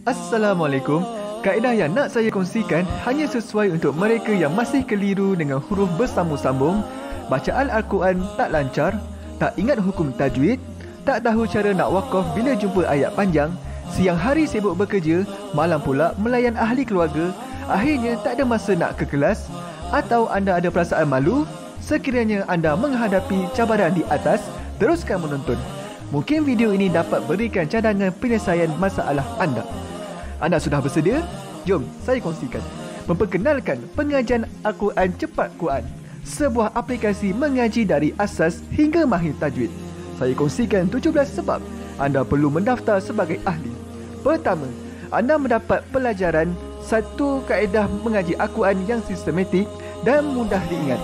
Assalamualaikum. Kaedah yang nak saya kongsikan hanya sesuai untuk mereka yang masih keliru dengan huruf bersambung-sambung, bacaan Al-Quran tak lancar, tak ingat hukum tajwid, tak tahu cara nak wakaf bila jumpa ayat panjang, siang hari sibuk bekerja, malam pula melayan ahli keluarga, akhirnya tak ada masa nak ke kelas, atau anda ada perasaan malu. Sekiranya anda menghadapi cabaran di atas, teruskan menonton. Mungkin video ini dapat berikan cadangan penyelesaian masalah anda. Anda sudah bersedia? Jom saya kongsikan. Memperkenalkan pengajian Al-Quran Cepat Quran, sebuah aplikasi mengaji dari asas hingga mahir tajwid. Saya kongsikan 17 sebab anda perlu mendaftar sebagai ahli. Pertama, anda mendapat pelajaran satu kaedah mengaji Al-Quran yang sistematik dan mudah diingat.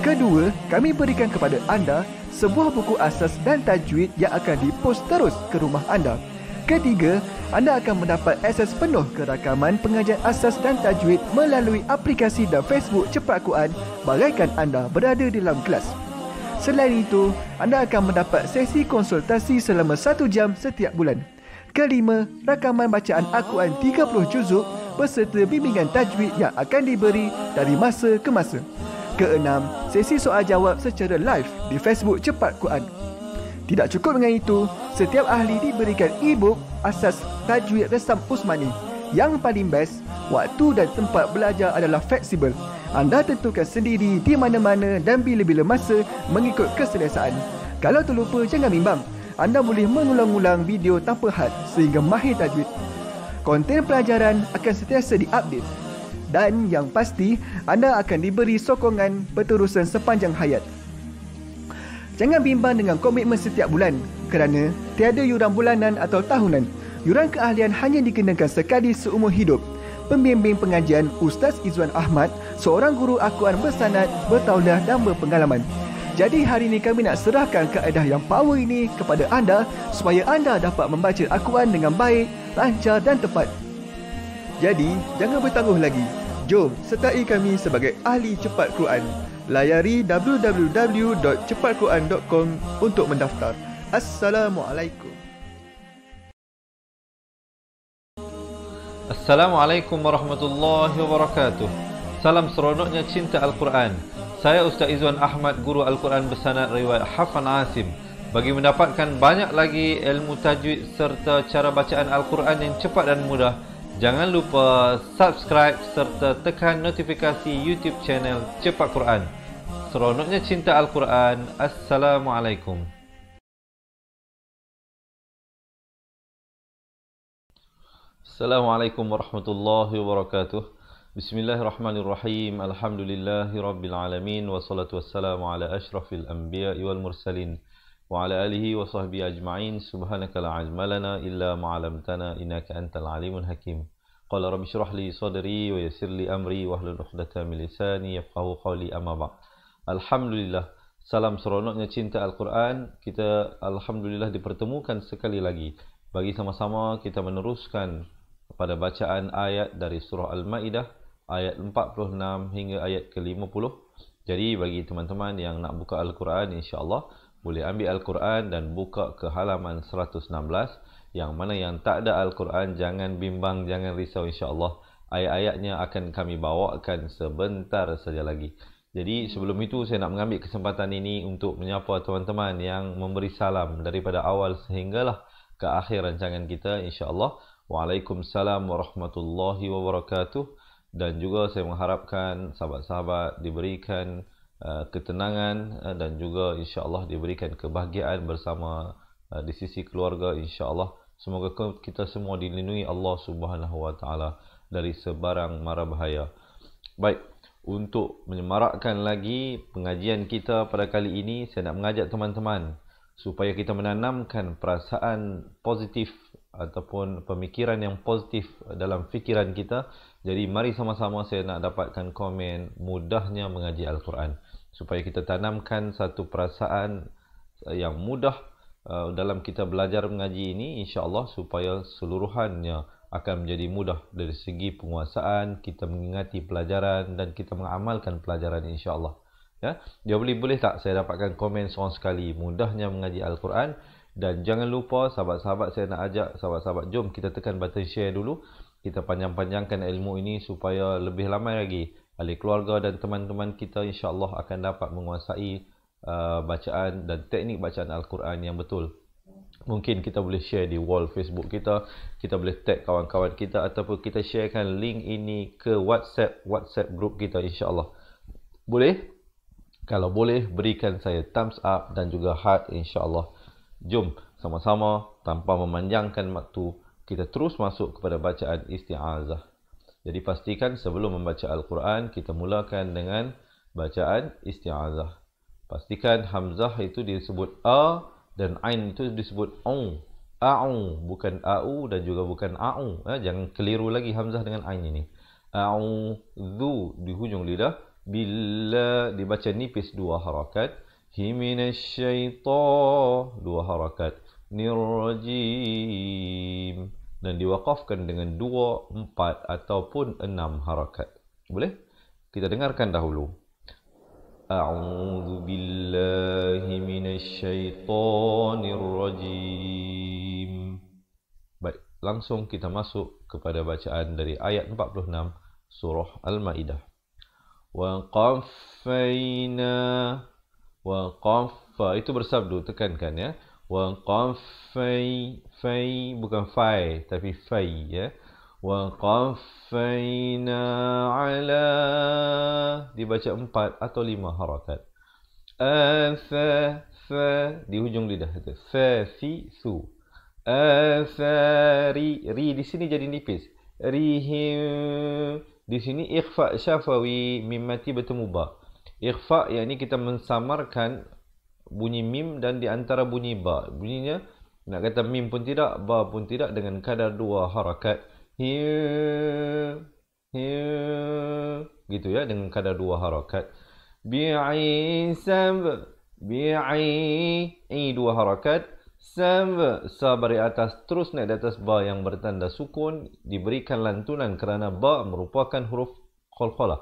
Kedua, kami berikan kepada anda sebuah buku asas dan tajwid yang akan dipost terus ke rumah anda. Ketiga, anda akan mendapat akses penuh ke rakaman pengajian asas dan tajwid melalui aplikasi dan Facebook Cepat Quran bagaikan anda berada di dalam kelas. Selain itu, anda akan mendapat sesi konsultasi selama 1 jam setiap bulan. Kelima, rakaman bacaan Al-Quran 30 juzuk beserta bimbingan tajwid yang akan diberi dari masa ke masa. Keenam, sesi soal jawab secara live di Facebook Cepat Quran. Tidak cukup dengan itu, setiap ahli diberikan e-book asas tajwid resam Usmani. Yang paling best, waktu dan tempat belajar adalah fleksibel. Anda tentukan sendiri di mana-mana dan bila-bila masa mengikut keselesaan. Kalau terlupa, jangan bimbang. Anda boleh mengulang-ulang video tanpa had sehingga mahir tajwid. Konten pelajaran akan sentiasa diupdate. Dan yang pasti, anda akan diberi sokongan berterusan sepanjang hayat. Jangan bimbang dengan komitmen setiap bulan kerana tiada yuran bulanan atau tahunan. Yuran keahlian hanya dikenakan sekali seumur hidup. Pembimbing pengajian Ustaz Izwan Ahmad, seorang guru Al-Quran bersanad, bertauliah dan berpengalaman. Jadi hari ini kami nak serahkan kaedah yang power ini kepada anda supaya anda dapat membaca Al-Quran dengan baik, lancar dan tepat. Jadi, jangan bertangguh lagi. Jom sertai kami sebagai ahli cepat Quran. Layari www.cepatquran.com untuk mendaftar. Assalamualaikum. Assalamualaikum warahmatullahi wabarakatuh. Salam seronoknya cinta Al-Quran. Saya Ustaz Izwan Ahmad, guru Al-Quran bersanad riwayat Hafan Asim. Bagi mendapatkan banyak lagi ilmu tajwid serta cara bacaan Al-Quran yang cepat dan mudah, jangan lupa subscribe serta tekan notifikasi YouTube channel Cepat Quran. Seronoknya cinta Al-Quran. Assalamualaikum. Assalamualaikum warahmatullahi wabarakatuh. Bismillahirrahmanirrahim. Alhamdulillahi rabbil alamin. Wassalatu wassalamu ala ashrafil anbiya'i wal mursalin wa ala alihi wa sahbihi ajma'in. Subhanaka la ilma lana illa ma 'allamtana innaka antal alimul hakim. Qala rabbi shrah li sadri wa yassir li amri wahlul 'uqdatam min lisani yafqahu qawli, amma ba'd. Alhamdulillah, salam seronoknya cinta Al-Quran. Kita alhamdulillah dipertemukan sekali lagi bagi sama-sama kita meneruskan pada bacaan ayat dari surah Al-Maidah ayat 46 hingga ayat ke-50. Jadi bagi teman-teman yang nak buka Al-Quran, insya-Allah boleh ambil Al-Quran dan buka ke halaman 116. Yang mana yang tak ada Al-Quran, jangan bimbang, jangan risau, insya-Allah ayat-ayatnya akan kami bawakan sebentar saja lagi. Jadi sebelum itu saya nak mengambil kesempatan ini untuk menyapa teman-teman yang memberi salam daripada awal sehinggalah ke akhir rancangan kita, insya-Allah. Waalaikumsalam warahmatullahi wabarakatuh. Dan juga saya mengharapkan sahabat-sahabat diberikan ketenangan dan juga insya-Allah diberikan kebahagiaan bersama di sisi keluarga, insya-Allah. Semoga kita semua dilindungi Allah Subhanahu wa taala dari sebarang mara bahaya. Baik, untuk menyemarakkan lagi pengajian kita pada kali ini, saya nak mengajak teman-teman supaya kita menanamkan perasaan positif ataupun pemikiran yang positif dalam fikiran kita. Jadi mari sama-sama saya nak dapatkan komen mudahnya mengaji Al-Quran, supaya kita tanamkan satu perasaan yang mudah dalam kita belajar mengaji ini, insya-Allah, supaya seluruhannya akan menjadi mudah dari segi penguasaan, kita mengingati pelajaran dan kita mengamalkan pelajaran, insya-Allah. Ya, dia boleh tak saya dapatkan komen seorang sekali mudahnya mengaji Al-Quran Dan jangan lupa sahabat-sahabat, saya nak ajak sahabat-sahabat, jom kita tekan button share dulu. Kita panjang-panjangkan ilmu ini supaya lebih ramai lagi ahli keluarga dan teman-teman kita insya-Allah akan dapat menguasai bacaan dan teknik bacaan Al-Quran yang betul. Mungkin kita boleh share di wall Facebook kita, kita boleh tag kawan-kawan kita, ataupun kita sharekan link ini ke WhatsApp group kita insya-Allah. Boleh? Kalau boleh, berikan saya thumbs up dan juga heart insya-Allah. Jom sama-sama tanpa memanjangkan waktu, kita terus masuk kepada bacaan isti'azah. Jadi pastikan sebelum membaca Al-Quran, kita mulakan dengan bacaan isti'azah. Pastikan hamzah itu disebut a dan ain itu disebut au. A'u, bukan a'u dan juga bukan a'u. Jangan keliru lagi hamzah dengan ain ini. A'udzu di hujung lidah. Bila dibaca nipis 2 harakat. Himinasyaitan 2 harakat. Nirrajim. Dan diwakafkan dengan 2, 4 ataupun 6 harakat. Boleh? Kita dengarkan dahulu. A'udzu billahi minasyaitonir rajim. Baik, langsung kita masuk kepada bacaan dari ayat 46 surah Al-Maidah. Wa qaffayna, wa qaffa itu bersabdu, tekankan ya. Wa qaffay, fay bukan fai tapi fay ya. Wa qaffayna ala, dibaca 4 atau 5 harakat. Fa, di hujung lidah itu. Fa, fi, su. Athari, ri di sini jadi nipis. Rihim, di sini ikhfa syafawi, mim mati bertemu ba. Ikhfa yakni kita mensamarkan bunyi mim dan di antara bunyi ba. Bunyinya nak kata mim pun tidak, ba pun tidak, dengan kadar 2 harakat. Gitu ya, dengan kadar 2 harakat. Bi'isab, bi'i 2 harakat. Sab, sa bari atas terus naik di atas ba yang bertanda sukun, diberikan lantunan kerana ba merupakan huruf qalqalah.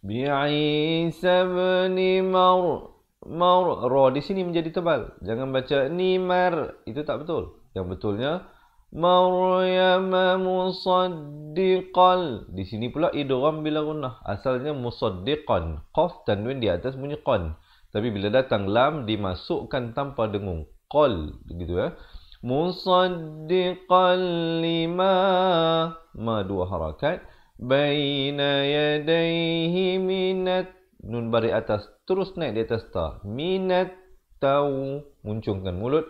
Bi'isab ni mar, ra di sini menjadi tebal. Jangan baca ni mar, itu tak betul. Yang betulnya Maryam musaddiqal. Di sini pula idgham bila gunnah. Asalnya musaddiqan. Qaf tanwin di atas bunyi qan. Tapi bila datang lam dimasukkan tanpa dengung. Qal, begitu ya. Musaddiqal lima, ma 2 harakat. Baina yadayhi minat, nun bari atas terus naik di atas ta. Minat tau, muncungkan mulut.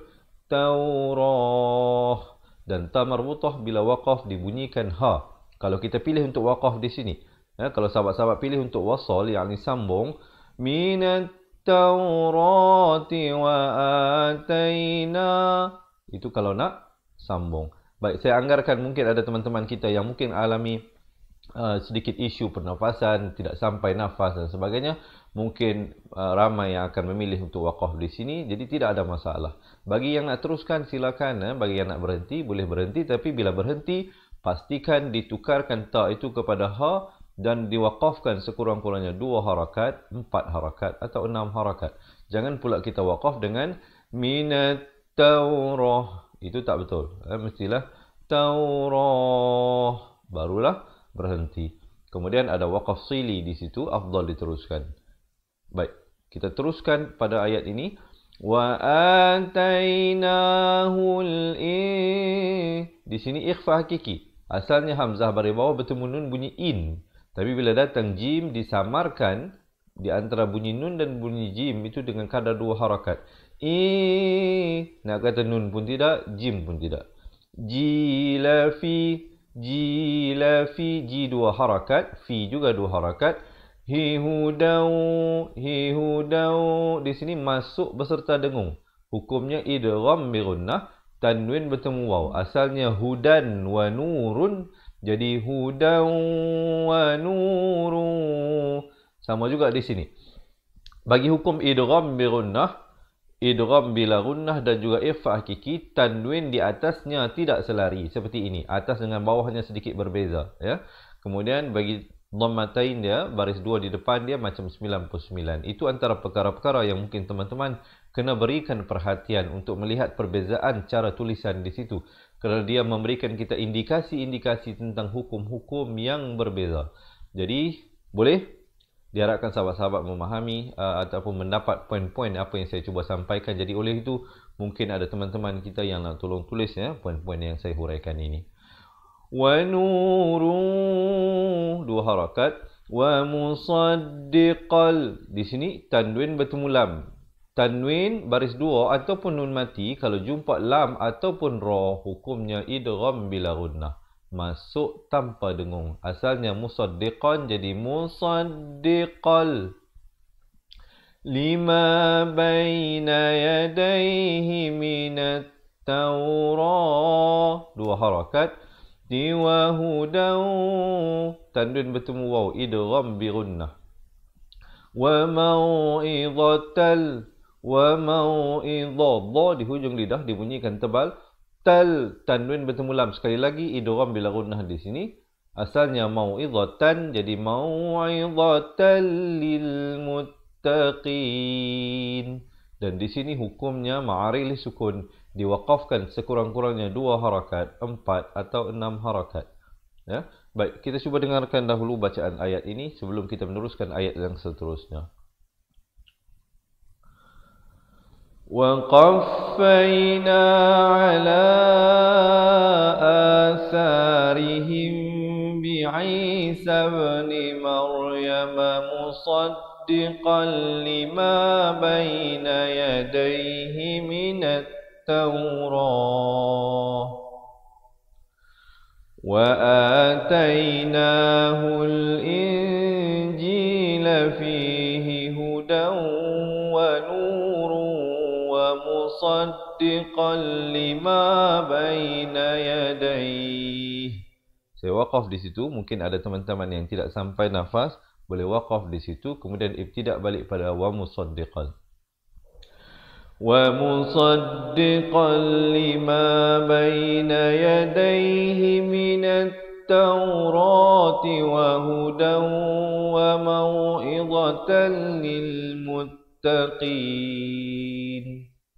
Taurah. Dan ta marbutah bila waqaf dibunyikan ha. Kalau kita pilih untuk waqaf di sini, ya, kalau sahabat-sahabat pilih untuk wasal yang disambung, minat taurati wa ataina, itu kalau nak sambung. Baik, saya anggarkan mungkin ada teman-teman kita yang mungkin alami sedikit isu pernafasan, tidak sampai nafas dan sebagainya. Mungkin ramai yang akan memilih untuk waqaf di sini, jadi tidak ada masalah. Bagi yang nak teruskan silakan, bagi yang nak berhenti boleh berhenti, tapi bila berhenti pastikan ditukarkan ta itu kepada ha dan diwaqafkan sekurang-kurangnya 2 harakat, 4 harakat atau 6 harakat. Jangan pula kita waqaf dengan minat taurah, itu tak betul. Mestilah taurah barulah berhenti. Kemudian ada waqaf sili di situ, afdal diteruskan. Baik, kita teruskan pada ayat ini. Wa atainahul di sini ikhfa hakiki. Asalnya hamzah bari bawah bertemu nun bunyi in. Tapi bila datang jim disamarkan di antara bunyi nun dan bunyi jim itu dengan kadar 2 harakat. Nak kata nun pun tidak, jim pun tidak. Jilafi, jilafi, ji 2 harakat, fi juga 2 harakat. Hihudau, hihudau, di sini masuk beserta dengung. Hukumnya idgham bi gunnah, tanwin bertemu waw. Asalnya hudan wa nurun, jadi hudan wa nuru. Sama juga di sini. Bagi hukum idgham bi gunnah, idgham bila gunnah dan juga ikhfa hakiki, tanwin di atasnya tidak selari seperti ini. Atas dengan bawahnya sedikit berbeza, ya. Kemudian bagi dhammatain dia, baris 2 di depan dia macam 99. Itu antara perkara-perkara yang mungkin teman-teman kena berikan perhatian untuk melihat perbezaan cara tulisan di situ. Kerana dia memberikan kita indikasi-indikasi tentang hukum-hukum yang berbeza. Jadi, boleh diharapkan sahabat-sahabat memahami ataupun mendapat poin-poin apa yang saya cuba sampaikan. Jadi, oleh itu, mungkin ada teman-teman kita yang nak tolong tulis poin-poin yang saya huraikan ini. Wa nuru, dua harakat. Wa musaddiqal. Di sini tanwin bertemu lam. Tanwin baris dua ataupun nun mati kalau jumpa lam ataupun ra, hukumnya idgham bila gunnah. Masuk tanpa dengung. Asalnya musaddiqan jadi musaddiqal. Lima baina yadayhi minat Taurah. Dua harakat. Wa hudan. Tanwin bertemu waw. Idgham bi gunnah. Wa mau'izatal. Wa mau'izadha. Di hujung lidah dibunyikan tebal. Tal. Tanwin bertemu lam. Sekali lagi. Idgham bila gunnah di sini. Asalnya mau'izatan. Jadi mau'izatal lil muttaqin. Dan di sini hukumnya ma'arili sukun. Diwakafkan sekurang-kurangnya 2 harakat, 4 atau 6 harakat. Ya? Baik, kita cuba dengarkan dahulu bacaan ayat ini sebelum kita meneruskan ayat yang seterusnya. Wa qaffayna ala atharihim bi Isa ibn Maryam musaddiqan lima baina yadayhi minat التوراة وآتيناه الإنجيل فيه هدى ونور ومصدقا لما بين يديه. Saya waqaf di situ. Mungkin ada teman-teman yang tidak sampai nafas, boleh waqaf di situ, kemudian ibtidak balik pada wa musaddiqan. وَمُصَدِّقًا لِمَا بَيْنَ يَدَيْهِ مِنَ التَّوْرَاةِ وَهُدًى وَمَوْعِظَةً لِلْمُتَّقِينَ.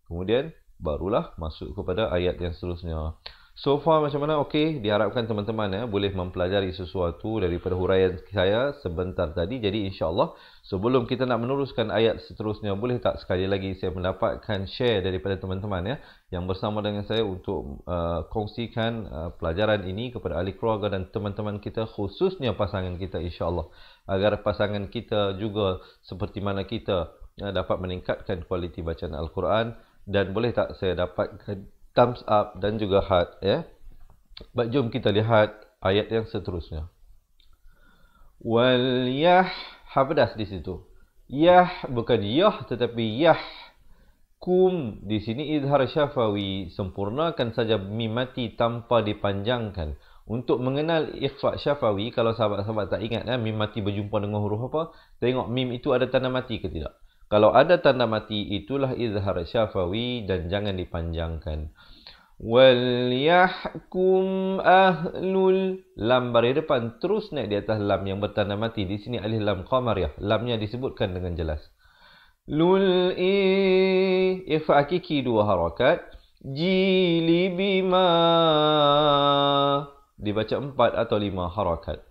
Kemudian barulah masuk kepada ayat yang seterusnya. So far macam mana? Okey, diharapkan teman-teman boleh mempelajari sesuatu daripada huraian saya sebentar tadi. Jadi insya-Allah sebelum kita nak meneruskan ayat seterusnya, boleh tak sekali lagi saya mendapatkan share daripada teman-teman yang bersama dengan saya untuk kongsikan pelajaran ini kepada ahli keluarga dan teman-teman kita, khususnya pasangan kita insya-Allah, agar pasangan kita juga seperti mana kita dapat meningkatkan kualiti bacaan Al-Quran. Dan boleh tak saya dapatkan thumbs up dan juga heart Baik, jom kita lihat ayat yang seterusnya. Wal yah, ha pedas di situ. Yah bukan yah tetapi yah. Kum di sini izhar syafawi, sempurnakan saja mim mati tanpa dipanjangkan. Untuk mengenal ikhfa syafawi, kalau sahabat-sahabat tak ingat mim mati berjumpa dengan huruf apa, tengok mim itu ada tanda mati ke tidak. Kalau ada tanda mati, itulah izhar syafawi dan jangan dipanjangkan. Wal yahkum ahlul, lam baris depan terus naik di atas lam yang bertanda mati. Di sini alif lam qamariyah, lamnya disebutkan dengan jelas. Lul ikhfa hakiki 2 harakat. Jili bima dibaca 4 atau 5 harakat.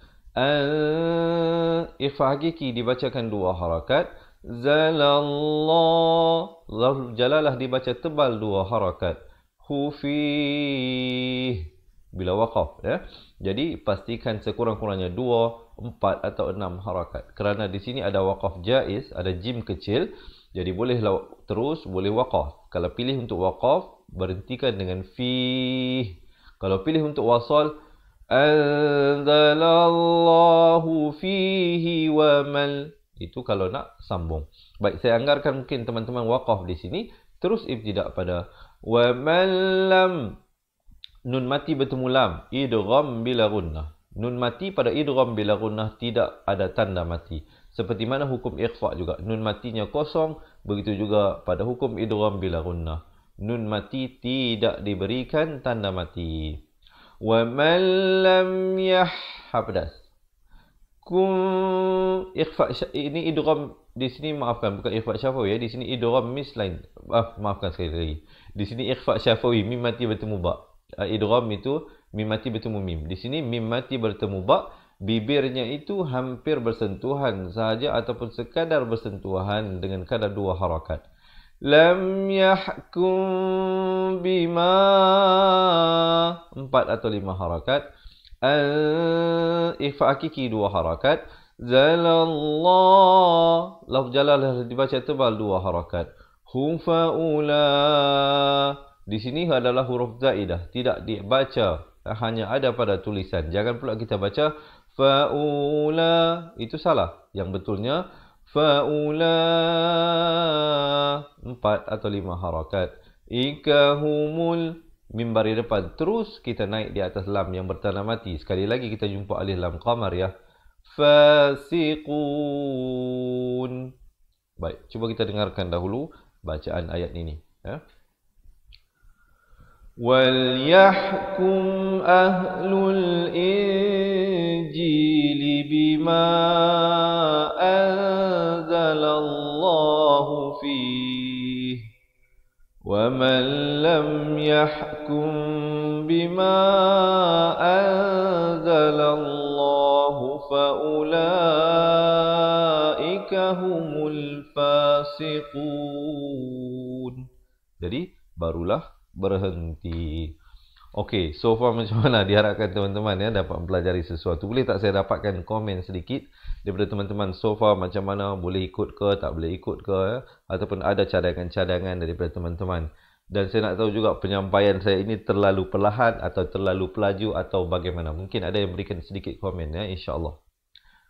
Ikhfa hakiki dibacakan 2 harakat. Zalallah, jalalah dibaca tebal 2 harakat. Hufih bila waqaf Jadi pastikan sekurang-kurangnya 2, 4 atau 6 harakat. Kerana di sini ada waqaf jaiz, ada jim kecil. Jadi boleh terus, boleh waqaf. Kalau pilih untuk waqaf, berhentikan dengan fih. Kalau pilih untuk wasal, anzalallahu fihi wa mal. Itu kalau nak sambung. Baik, saya anggarkan mungkin teman-teman waqaf di sini. Terus ibtidak pada wa man lam. Nun mati bertemu lam. Idgham bila gunnah. Nun mati pada idgham bila gunnah tidak ada tanda mati. Seperti mana hukum ikhfa juga. Nun matinya kosong. Begitu juga pada hukum idgham bila gunnah. Nun mati tidak diberikan tanda mati. Wa man lam yah. Ha pedas. Kum ikhfa ini idgham di sini maafkan, bukan ikhfa syafawi ya. Di sini idgham mislain. Maafkan sekali lagi. Di sini ikhfa syafawi, mim mati bertemu ba. Idgham itu mim mati bertemu mim. Di sini mim mati bertemu ba, bibirnya itu hampir bersentuhan sahaja ataupun sekadar bersentuhan dengan kadar 2 harakat. Lam yahkum bima 4 atau 5 harakat. Ikhfa hakiki 2 harakat. Zalallah, lafz jalalah dibaca tebal 2 harakat. Hum faula, di sini adalah huruf zaidah, tidak dibaca, hanya ada pada tulisan. Jangan pula kita baca faula, itu salah. Yang betulnya faula 4 atau 5 harakat. Ikahumul, mim bari depan, terus kita naik di atas lam yang bertanda mati. Sekali lagi kita jumpa alif lam qamar ya. Fasiqun. Baik, cuba kita dengarkan dahulu bacaan ayat ini ya. Wal yahkum ahlul injili bima anzalallahu fihi wa man lam yahkum bima anzalallahu faulaika humul fasiqun. Jadi barulah berhenti. Okey, so far macam mana? Diharapkan teman-teman ya dapat mempelajari sesuatu. Boleh tak saya dapatkan komen sedikit daripada teman-teman so far macam mana? Boleh ikut ke, tak boleh ikut ke ya? Ataupun ada cadangan-cadangan daripada teman-teman. Dan saya nak tahu juga penyampaian saya ini terlalu perlahan atau terlalu pelaju atau bagaimana. Mungkin ada yang berikan sedikit komen ya, insya-Allah.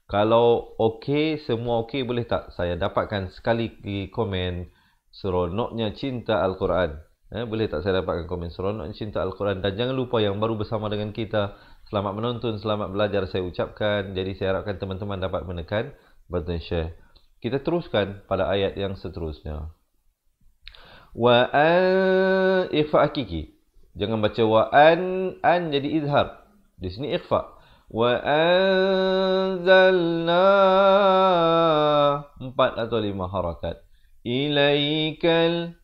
Kalau okey, semua okey, boleh tak saya dapatkan sekali komen seronoknya cinta Al-Quran. Boleh tak saya dapatkan komen seronoknya cinta Al-Quran. Dan jangan lupa yang baru bersama dengan kita, selamat menonton, selamat belajar saya ucapkan. Jadi saya harapkan teman-teman dapat menekan button share. Kita teruskan pada ayat yang seterusnya. Wa an, ikhfa hakiki. Jangan baca wa an jadi izhar. Di sini ikhfa. Wa anzalna 4 atau 5 harakat. Ilaikal,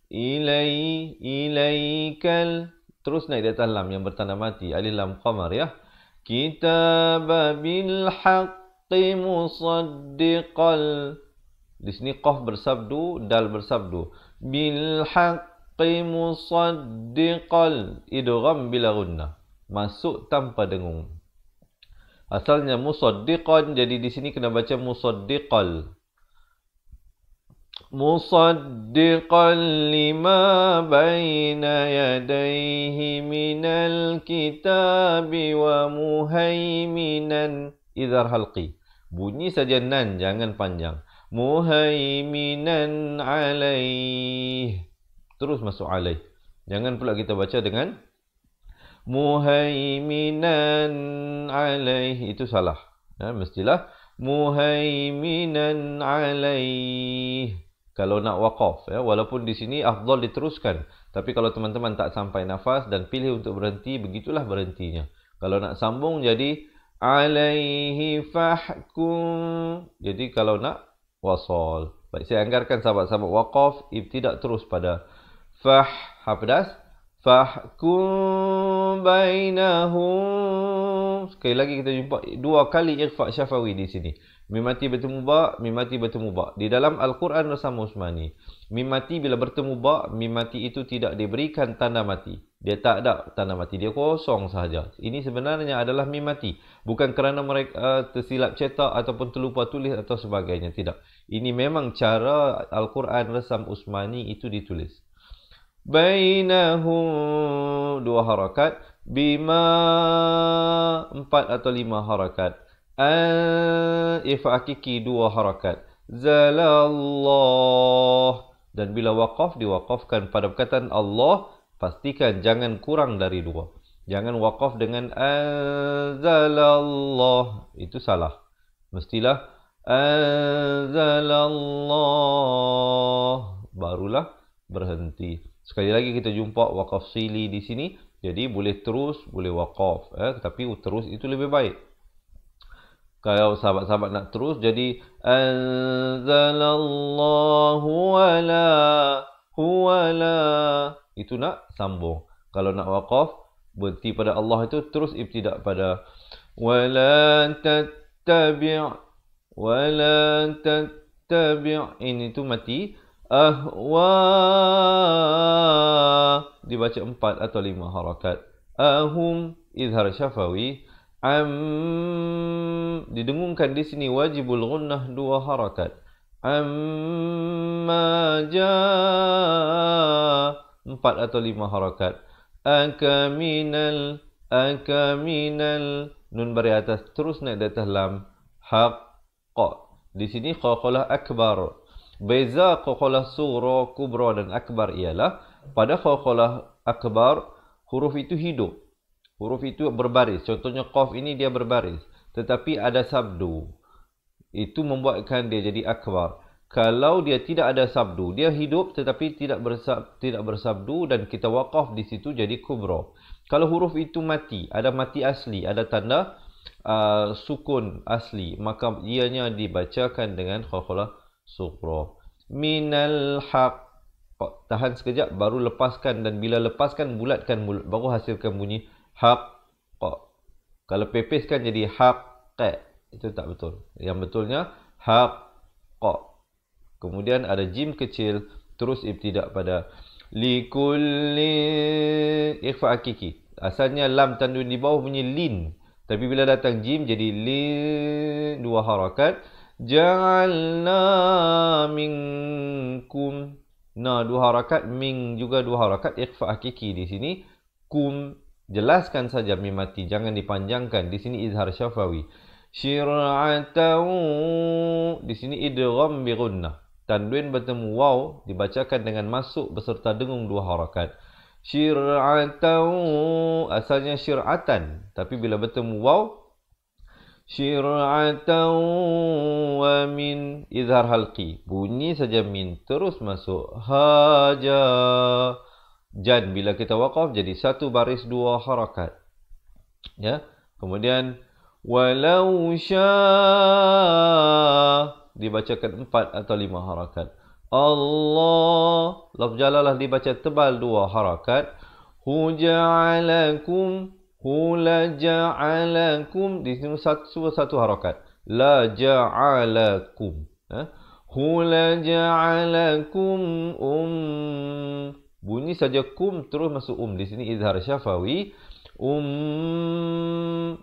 ilaikal, terus naik di atas lam yang bertanda mati, alif lam qamar ya. Kitaba bil haqqi musaddiqal. Di sini qaf bersabdu, dal bersabdu. Bil haqqi musaddiqal, idgham bila gunnah, masuk tanpa dengung. Asalnya musaddiqan, jadi di sini kena baca musaddiqal. Musaddiqan lima baina yadayhi minal kitabi wa muhaiminan. Idhar halqi. Bunyi saja nan, jangan panjang. Muhaiminan alaih. Terus masuk alaih. Jangan pula kita baca dengan muhaiminan alaih, itu salah. Mestilah muhaiminan alaih. Kalau nak waqaf ya, walaupun di sini afdal diteruskan, tapi kalau teman-teman tak sampai nafas dan pilih untuk berhenti, begitulah berhentinya. Kalau nak sambung jadi alaihi fahkum. Jadi kalau nak wasal. Baik, saya anggarkan sahabat-sahabat waqaf ibtidak terus pada fah, hapedas. Fahkum bainahum. Sekali lagi kita jumpa 2 kali ikhfa syafawi di sini. Mim mati bertemu ba, mim mati bertemu ba. Di dalam Al-Quran Rasam Usmani, mim mati bila bertemu ba, mim mati itu tidak diberikan tanda mati. Dia tak ada tanda mati, dia kosong sahaja. Ini sebenarnya adalah mim mati, bukan kerana mereka tersilap cetak ataupun terlupa tulis atau sebagainya, tidak. Ini memang cara Al-Quran Rasam Usmani itu ditulis. Bainahum 2 harakat, bima 4 atau 5 harakat, ikhfa hakiki 2 harakat, zalallah. Dan bila waqaf diwaqafkan pada perkataan Allah, pastikan jangan kurang dari 2. Jangan waqaf dengan anzalallah, itu salah. Mestilah anzalallah, barulah berhenti. Sekali lagi kita jumpa waqaf sili di sini. Jadi boleh terus, boleh waqaf. Tapi terus itu lebih baik. Kalau sahabat-sahabat nak terus jadi anzalallahu wala huwala. Itu nak sambung. Kalau nak waqaf, berhenti pada Allah itu terus ibtidak pada wala tattabi' wala tattabi'. Ini tu mati. Ahwa dibaca 4 atau 5 harakat. Ahum izhar syafawi. Didengungkan di sini wajibul gunnah 2 harakat. Amma ja 4 atau 5 harakat. Akaminal nun bari atas terus naik di atas lam. Haqqa. Di sini qalqalah akbar. Beza qalqalah sughra, kubra dan akbar ialah pada qalqalah akbar huruf itu hidup. Huruf itu berbaris. Contohnya qaf ini dia berbaris. Tetapi ada sabdu. Itu membuatkan dia jadi akbar. Kalau dia tidak ada sabdu, dia hidup tetapi tidak bersabdu dan kita waqaf di situ jadi kubra. Kalau huruf itu mati, ada mati asli, ada tanda sukun asli, maka ianya dibacakan dengan qalqalah sughra. Minal haqq. Tahan sekejap baru lepaskan, dan bila lepaskan bulatkan mulut baru hasilkan bunyi haqqa. Kalau pepeskan jadi haqqa, itu tak betul. Yang betulnya haqqa. Kemudian ada jim kecil terus ibtidak pada likulli ikhfa hakiki. Asalnya lam tanwin di bawah bunyi lin, tapi bila datang jim jadi lin 2 harakat. Ja'alna minkum. Nah 2 harakat, ming juga 2 harakat, ikhfa hakiki di sini. Kum jelaskan saja mim mati, jangan dipanjangkan. Di sini izhar syafawi. Syir'atau di sini idgham bi gunnah. Tanwin bertemu waw dibacakan dengan masuk beserta dengung 2 harakat. Syir'atau asalnya syir'atan, tapi bila bertemu waw syir'atau wa min izhar halqi. Bunyi saja min terus masuk haja. Jan bila kita waqaf jadi 1 baris 2 harakat. Ya. Kemudian walau syaa dibacakan 4 atau 5 harakat. Allah lafz jalalah dibaca tebal 2 harakat. Hu ja'alakum, hu la ja'alakum di sini satu harakat. La ja'alakum. Hu la ja'alakum bunyi saja kum terus masuk di sini izhar syafawi.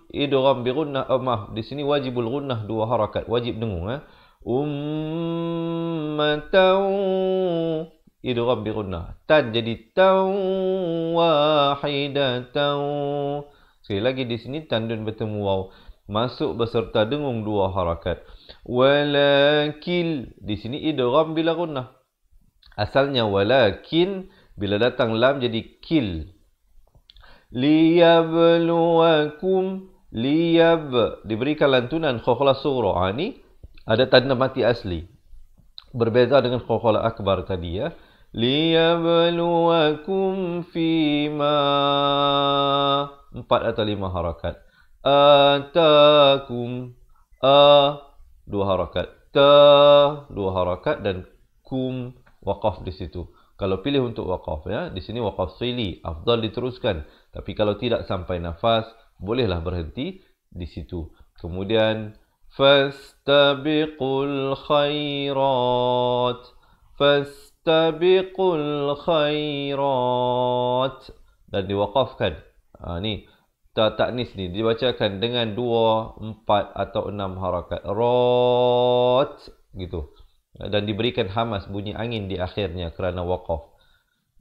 Idgham bi gunnah, di sini wajibul gunnah 2 harakat, wajib dengung. Ummatau idgham bi gunnah. Tan jadi taw wahidatan. Sekali lagi di sini tanwin bertemu waw, masuk beserta dengung 2 harakat. Walakil di sini idgham bila gunnah. Asalnya walakin, bila datang lam jadi kil. Liyabluwakum, liyab diberikan lantunan qalqalah sughra. Ini ada tanda mati asli. Berbeza dengan qalqalah akbar tadi ya. Liyabluwakum fima 4 atau 5 harakat. Atakum 2 harakat. Ta 2 harakat dan kum waqaf di situ. Kalau pilih untuk waqaf ya, di sini waqaf sili, afdal diteruskan. Tapi kalau tidak sampai nafas, bolehlah berhenti di situ. Kemudian fastabiqul khairat. Fastabiqul khairat dan diwaqafkan. Ni ta'nis ni dibacakan dengan 2, 4 atau 6 harakat. Rat gitu. Dan diberikan hamas bunyi angin di akhirnya kerana waqaf.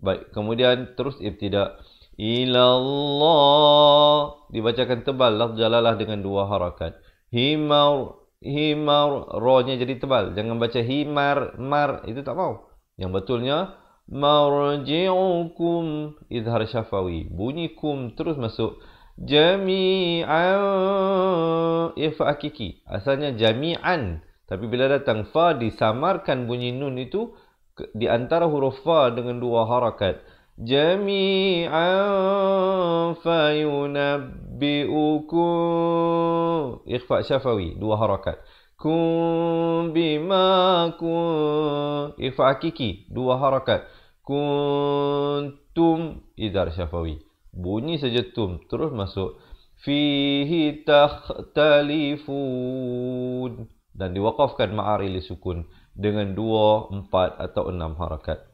Baik, kemudian terus ibtidak ilallah dibacakan tebal lafz jalalah dengan 2 harakat. Himar, himar, ra-nya jadi tebal. Jangan baca himar, mar, itu tak mau. Yang betulnya marji'ukum izhar syafawi. Bunyi kum terus masuk. Jami'an ikhfa hakiki. Asalnya jami'an. Tapi bila datang fa disamarkan bunyi nun itu di antara huruf fa dengan 2 harakat. Jami'an fayunabbi'ukum ikhfa syafawi, 2 harakat. Ikhfa hakiki, 2 harakat. Kuntum, idhar syafawi. Bunyi saja tum, terus masuk. Fihi takhtalifun. Dan diwakafkan ma'ari li sukun dengan 2, 4 atau 6 harakat.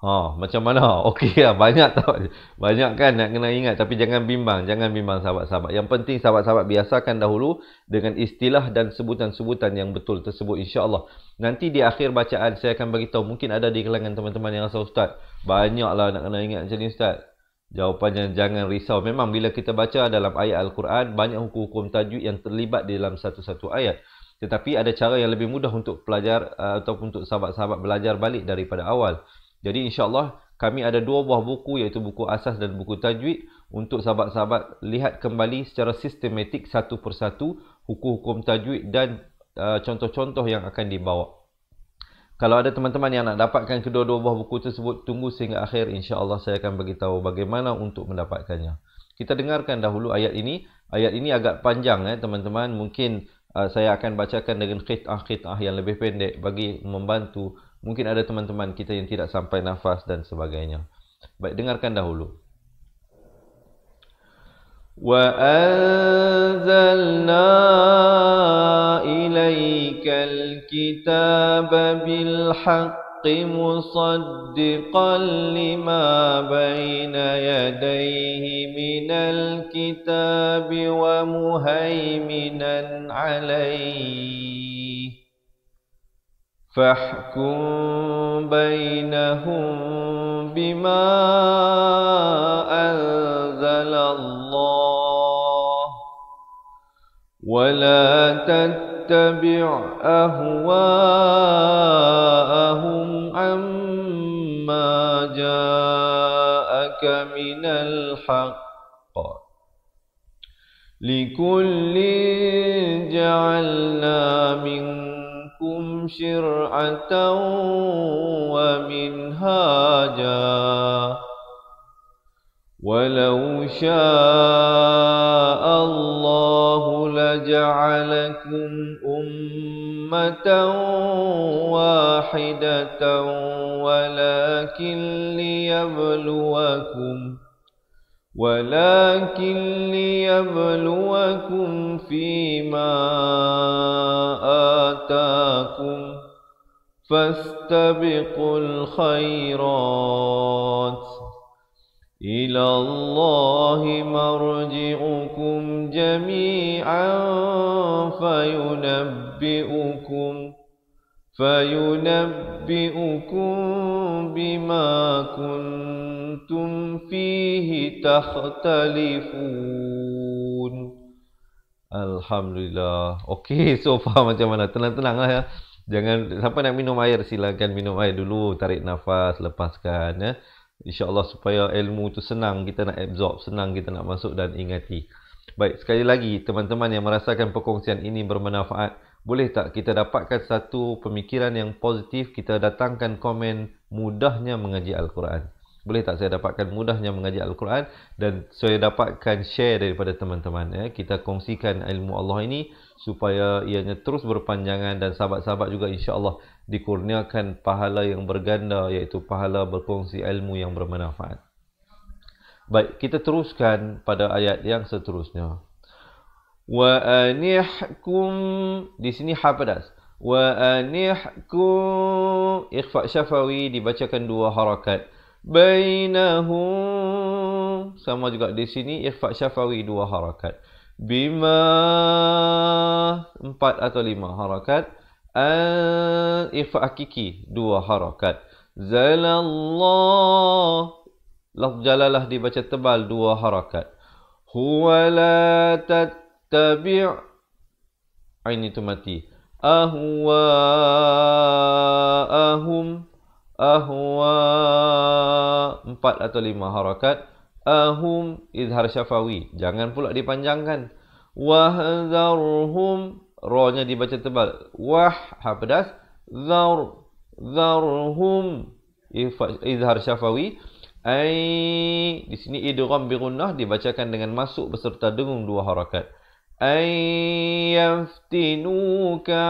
Macam mana? Okey lah, banyak tak? Banyak kan nak kena ingat, tapi jangan bimbang sahabat-sahabat. Yang penting sahabat-sahabat biasakan dahulu dengan istilah dan sebutan-sebutan yang betul tersebut, insya-Allah. Nanti di akhir bacaan saya akan bagi tahu, mungkin ada di kalangan teman-teman yang rasa ustaz, banyaklah nak kena ingat macam ni ustaz. Jawapannya jangan risau. Memang bila kita baca dalam ayat Al-Quran, banyak hukum-hukum tajwid yang terlibat di dalam satu-satu ayat. Tetapi ada cara yang lebih mudah untuk pelajar ataupun untuk sahabat-sahabat belajar balik daripada awal. Jadi insya-Allah kami ada 2 buah buku, iaitu buku asas dan buku tajwid, untuk sahabat-sahabat lihat kembali secara sistematik satu persatu hukum-hukum tajwid dan contoh-contoh yang akan dibawa. Kalau ada teman-teman yang nak dapatkan kedua-dua buah buku tersebut, tunggu sehingga akhir, insya-Allah saya akan beritahu bagaimana untuk mendapatkannya. Kita dengarkan dahulu ayat ini. Ayat ini agak panjang teman-teman. Mungkin saya akan bacakan dengan khit'ah yang lebih pendek bagi membantu. Mungkin ada teman-teman kita yang tidak sampai nafas dan sebagainya. Baik, dengarkan dahulu. Wa anzalna ilaikal kitaba bil haqqi musaddiqan lima baina yadayhi minal kitabi wa muhaiminan alaihi. فاحكم بينهم بما أنزل الله ولا تتبع أهواءهم عما جاءك من الحق لكل جعلنا منكم شرعة ومنهاجا ولو شاء الله لجعلكم أمة واحدة ولكن ليبلوكم فيما آتاكم فاستبقوا الخيرات إلى الله مرجعكم جميعا فينبئكم بما كنتم فيه تختلفون. Alhamdulillah. Okey, so far macam mana? Tenang-tenanglah ya. Jangan sampai nak minum air, silakan minum air dulu, tarik nafas, lepaskan ya. InsyaAllah supaya ilmu tu senang kita nak absorb, senang kita nak masuk dan ingati. Baik, sekali lagi teman-teman yang merasakan perkongsian ini bermanfaat, boleh tak kita dapatkan satu pemikiran yang positif, kita datangkan komen mudahnya mengaji Al-Quran. Boleh tak saya dapatkan mudahnya mengaji Al-Quran dan saya dapatkan share daripada teman-teman ya. Kita kongsikan ilmu Allah ini supaya ianya terus berpanjangan dan sahabat-sahabat juga insya-Allah dikurniakan pahala yang berganda, iaitu pahala berkongsi ilmu yang bermanfaat. Baik, kita teruskan pada ayat yang seterusnya. Wa anihkum, di sini ha pedas. Wa anihkum, ikhfa syafawi dibacakan 2 harakat. Bainahum, sama juga di sini ikhfa syafawi 2 harakat. Bima, 4 atau 5 harakat. Ikhfa hakiki 2 harakat. Zalallah, lafz jalalah dibaca tebal 2 harakat. Huwa la tattabi', ain itu mati. Ahwa'ahum, 4 atau 5 harakat. Ahum, izhar syafawi, jangan pula dipanjangkan. Wahdharhum, ra-nya dibaca tebal. Wah, ha pedas. Dharhum, izhar syafawi. Di sini idgham bi gunnah dibacakan dengan masuk beserta dengung 2 harakat. Yaftinuka.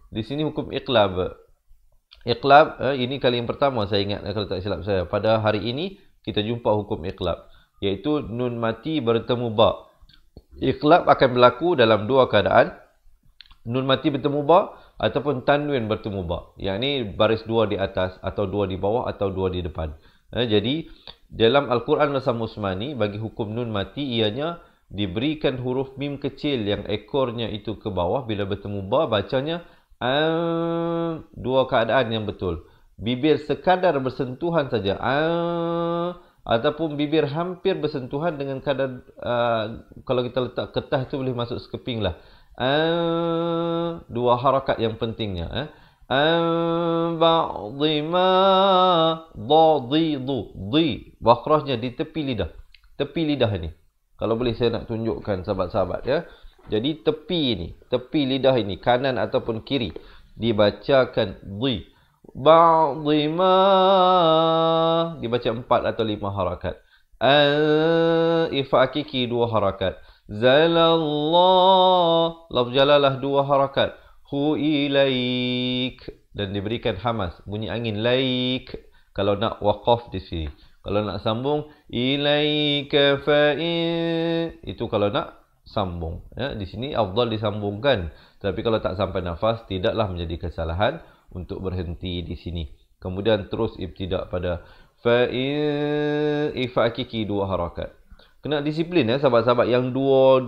Di sini hukum iqlab. Iqlab, ini kali yang pertama saya ingat kalau tak silap saya. Pada hari ini kita jumpa hukum iqlab, iaitu nun mati bertemu ba. Iqlab akan berlaku dalam 2 keadaan. Nun mati bertemu ba ataupun tanwin bertemu ba. Yang ini baris 2 di atas atau 2 di bawah atau 2 di depan. Jadi dalam Al-Quran bahasa Usmani, bagi hukum nun mati ianya diberikan huruf mim kecil yang ekornya itu ke bawah. Bila bertemu ba bacanya 2 keadaan yang betul. Bibir sekadar bersentuhan saja ataupun bibir hampir bersentuhan dengan kadar kalau kita letak ketah itu boleh masuk sekeping lah. 2 harakat yang pentingnya. Ba'dima di bakrahnya di tepi lidah. Tepi lidah ini. Kalau boleh saya nak tunjukkan sahabat-sahabat ya. Jadi tepi ini, tepi lidah ini, kanan ataupun kiri, dibacakan di. Ba'dima dibaca 4 atau 5 harakat. Ifa hakiki 2 harakat. Zalallah, lafz jalalah 2 harakat. Hu ilaik, dan diberikan hamas, bunyi angin laik. Kalau nak waqaf di sini. Kalau nak sambung ilaika fa'in, itu kalau nak sambung ya. Di sini afdal disambungkan, tapi kalau tak sampai nafas tidaklah menjadi kesalahan untuk berhenti di sini. Kemudian terus ibtidak pada fa'in, ifa hakiki 2 harakat. Kena disiplin ya sahabat-sahabat, yang 2, 1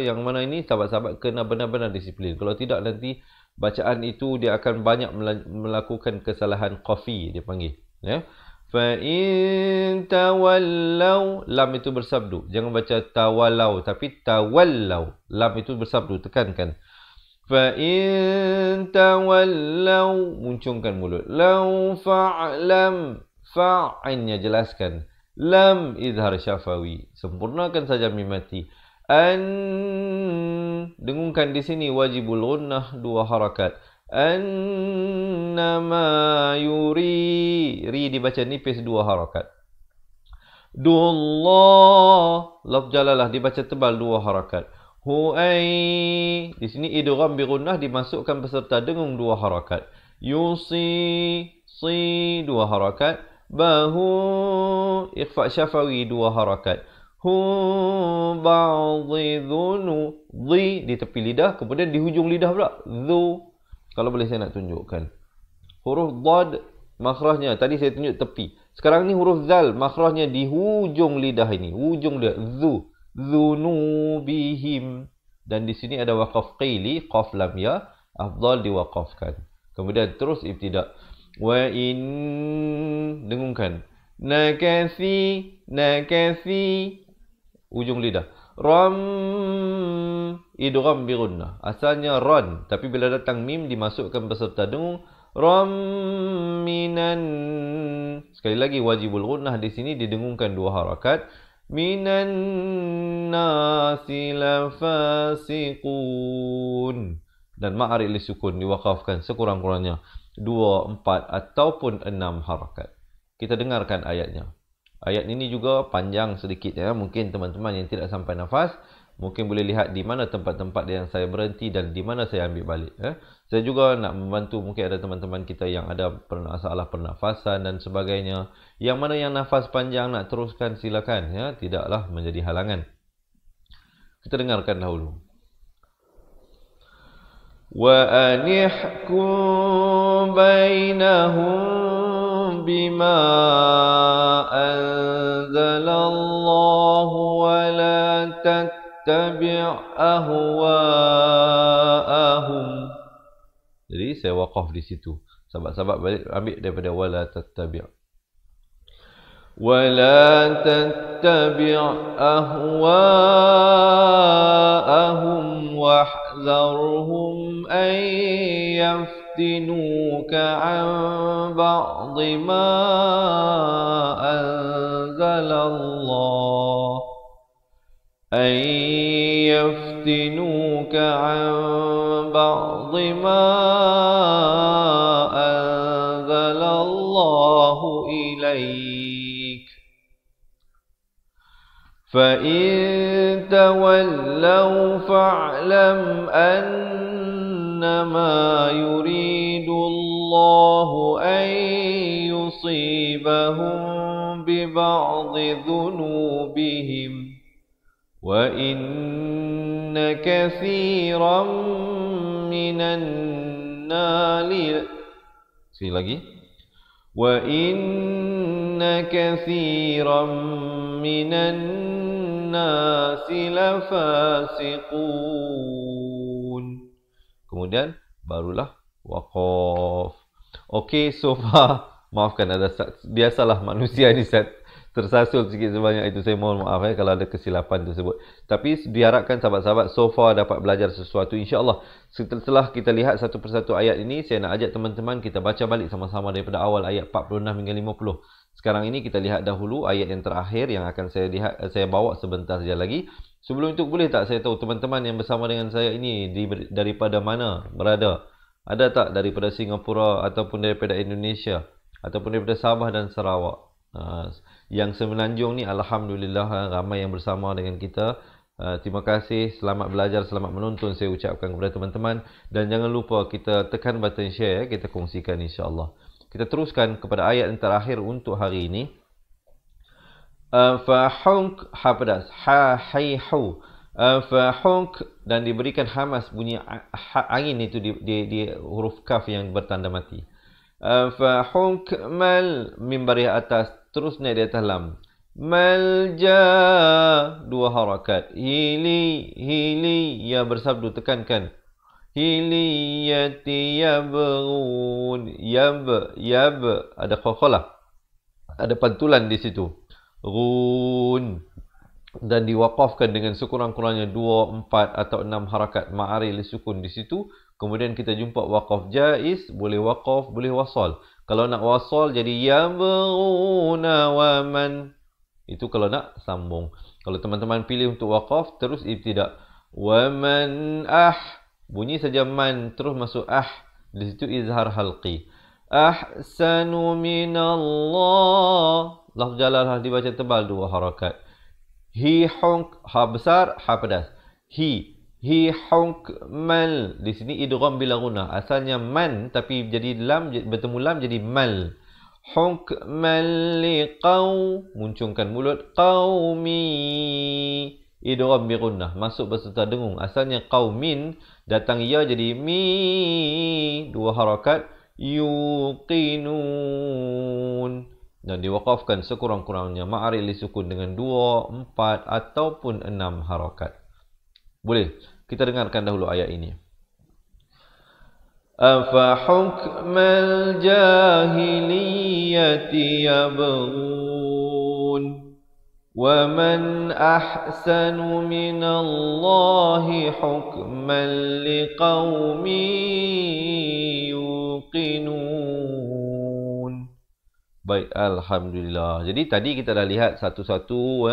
yang mana ini sahabat-sahabat kena benar-benar disiplin. Kalau tidak nanti bacaan itu dia akan banyak melakukan kesalahan qafi dia panggil ya. Fa in tawallau, lam itu bersabdu. Jangan baca tawallau tapi tawallau. Lam itu bersabdu, tekankan. Fa in tawallau, muncungkan mulut. Lau fa'lam, fa'innya jelaskan. Lam izhar syafawi, sempurnakan saja mim mati. Dengungkan di sini wajibul gunnah 2 harakat. Annama yuri, ri dibaca nipis 2 harakat. Dullah, lafz jalalah dibaca tebal 2 harakat. Huai, di sini idgham bi gunnah dimasukkan beserta dengung 2 harakat. Yusi, si 2 harakat. Bahu, ikhfa syafawi 2 harakat. Hu ba'dhi dhunu, dhi di tepi lidah, kemudian di hujung lidah pula dhu. Kalau boleh saya nak tunjukkan huruf dhad, makhrajnya tadi saya tunjuk tepi. Sekarang ni huruf zal, makhrajnya di hujung lidah ini, hujung dia dhu, dhunubihim. Dan di sini ada waqaf qili, qaf lam ya, afdal diwaqafkan. Kemudian terus ibtidak. Wa in, dengungkan. Nakasi, nakasi, ujung lidah. Ram, idgham bi gunnah. Asalnya ran, tapi bila datang mim dimasukkan beserta dengung. Ram minan. Sekali lagi wajibul gunnah di sini didengungkan 2 harakat. Minan nasi lafasiqun. Dan ma'ari li sukun diwaqafkan sekurang-kurangnya 2, 4 ataupun 6 harakat. Kita dengarkan ayatnya. Ayat ini juga panjang sedikit ya. Mungkin teman-teman yang tidak sampai nafas mungkin boleh lihat di mana tempat-tempat yang saya berhenti dan di mana saya ambil balik ya. Saya juga nak membantu, mungkin ada teman-teman kita yang ada masalah pernafasan dan sebagainya. Yang mana yang nafas panjang nak teruskan silakan ya, tidaklah menjadi halangan. Kita dengarkan dahulu. Wa anihkum bainahum bima anzalallahu wa la tattabi' ahwa'ahum. Jadi saya waqaf di situ. Sahabat-sahabat balik ambil daripada wala tattabi'. ولا تتبع أهواءهم واحذرهم أن يفتنوك عن بعض ما أنزل الله عن بعض ما أنزل الله إليك فإن تولوا فاعلم أنما يريد الله أن يصيبهم ببعض ذنوبهم وإن كثيرا من الناس وَإِنَّ كَثِيرًا مِنَ النَّاسِ لَفَاسِقُونَ. Kemudian barulah waqaf. Okey, so far maafkan ada biasalah manusia ni tersasul sikit sebanyak itu. Saya mohon maaf kalau ada kesilapan tersebut. Tapi diharapkan sahabat-sahabat so far dapat belajar sesuatu insya-Allah. Setelah kita lihat satu persatu ayat ini, saya nak ajak teman-teman kita baca balik sama-sama daripada awal ayat 46 hingga 50. Sekarang ini kita lihat dahulu ayat yang terakhir yang akan saya bawa sebentar saja lagi. Sebelum itu boleh tak saya tahu teman-teman yang bersama dengan saya ini daripada mana berada? Ada tak daripada Singapura ataupun daripada Indonesia ataupun daripada Sabah dan Sarawak? Yang semenanjung ni alhamdulillah ramai yang bersama dengan kita. Terima kasih, selamat belajar, selamat menonton saya ucapkan kepada teman-teman, dan jangan lupa kita tekan button share, kita kongsikan insya-Allah. Kita teruskan kepada ayat yang terakhir untuk hari ini. Fahunk hapadas haihu fahunk, dan diberikan hamas bunyi angin itu di huruf kaf yang bertanda mati. Fahunk mal mim baris atas terus naik di atas lam. Malja dua harakat. Hili ya bersabdu tekankan. Hiliyati yabghun. Yab ada qalqalah. Ada pantulan di situ. Ghun, dan diwaqafkan dengan sekurang-kurangnya 2, 4 atau 6 harakat ma'ari li sukun di situ. Kemudian kita jumpa waqaf jaiz, boleh waqaf, boleh wasal. Kalau nak wasal jadi yabghuna wa man. Itu kalau nak sambung. Kalau teman-teman pilih untuk waqaf terus ibtida. Wa man bunyi saja man terus masuk di situ izhar halqi. Ahsanu minallah. Lafz jalalah dibaca tebal 2 harakat. Hi honk ha besar ha pedas. Hi honk mal. Di sini idgham bila gunah. Asalnya man tapi jadi lam, bertemu lam jadi mal. Honk mal liqau, muncungkan mulut. Qaumi idgham bi gunnah, masuk berserta dengung. Asalnya qaumin, datang ya jadi mi, 2 harakat. Yuqinun, dan diwaqafkan sekurang-kurangnya ma'ari li sukun dengan 2, 4 ataupun 6 harakat. Boleh kita dengarkan dahulu ayat ini. Afa hukmal jahiliyati yabghun wa man ahsanu minallahi hukman liqaumin yuqinun. Baik, alhamdulillah. Jadi tadi kita dah lihat satu-satu,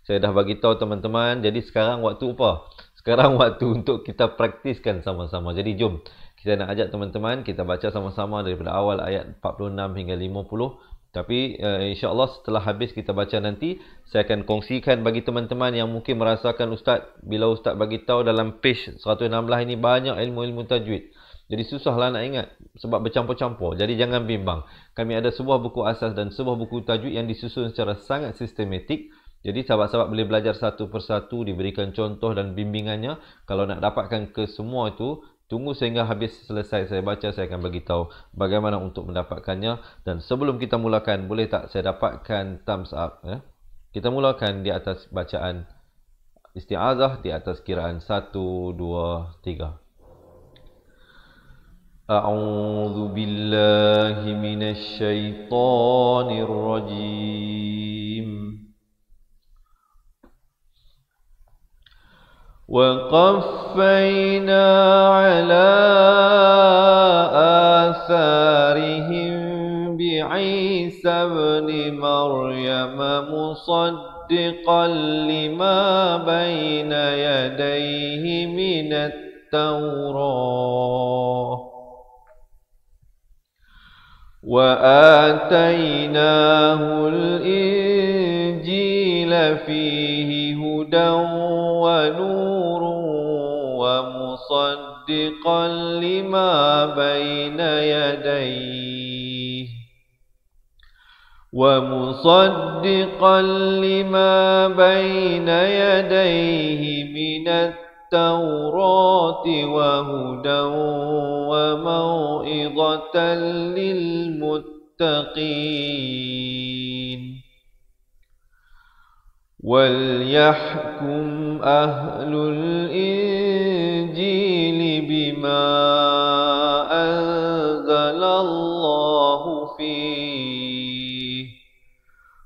saya dah bagi tahu teman-teman. Jadi sekarang waktu apa? Sekarang waktu untuk kita praktiskan sama-sama. Jadi jom kita nak ajak teman-teman kita baca sama-sama daripada awal ayat 46 hingga 50. Tapi insya-Allah setelah habis kita baca nanti, saya akan kongsikan bagi teman-teman yang mungkin merasakan ustaz, bila ustaz bagi tahu dalam page 116 ini banyak ilmu-ilmu tajwid. Jadi susahlah nak ingat sebab bercampur-campur. Jadi jangan bimbang. Kami ada sebuah buku asas dan sebuah buku tajwid yang disusun secara sangat sistematik. Jadi sahabat-sahabat boleh belajar satu persatu, diberikan contoh dan bimbingannya. Kalau nak dapatkan ke semua itu, tunggu sehingga habis selesai saya baca, saya akan bagi tahu bagaimana untuk mendapatkannya. Dan sebelum kita mulakan, boleh tak saya dapatkan thumbs up? Kita mulakan di atas bacaan isti'azah, di atas kiraan 1, 2, 3. A'udzu billahi minasy syaithanir rajim. وَقَفَّيْنَا عَلَى آثَارِهِمْ بِعِيسَى ابْنِ مَرْيَمَ مُصَدِّقًا لِمَا بَيْنَ يَدَيْهِ مِنَ التَّوْرَاةِ وآتيناه الإنجيل فيه هدى ونور ومصدقا لما بين يديه من التوراة وهدى وموعظة للمتقين وليحكم أهل الإنجيل بما أنزل الله فيه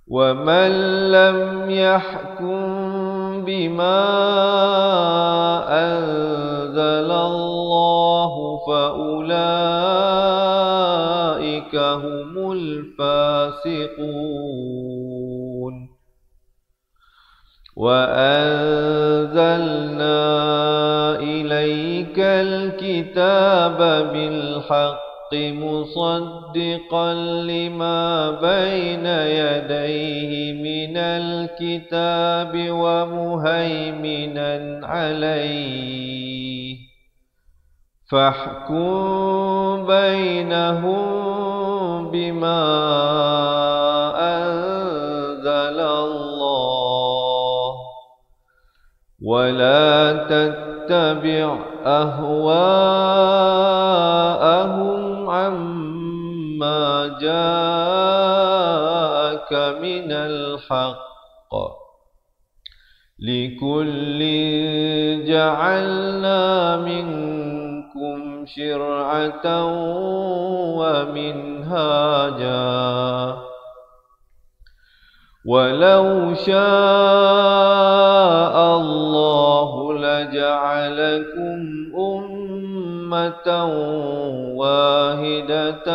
ومن لم يحكم بما أنزل الله فأولئك هم الفاسقون وأنزلنا إليك الكتاب بالحق مصدقا لما بين يديه من الكتاب ومهيمنا عليه فاحكم بينهم بما أنزل الله ولا تتبع أهواءهم عما جاءك من الحق لكل جعلنا منكم شرعة ومنهاجا ولو شاء الله لجعلكم أمة واحدة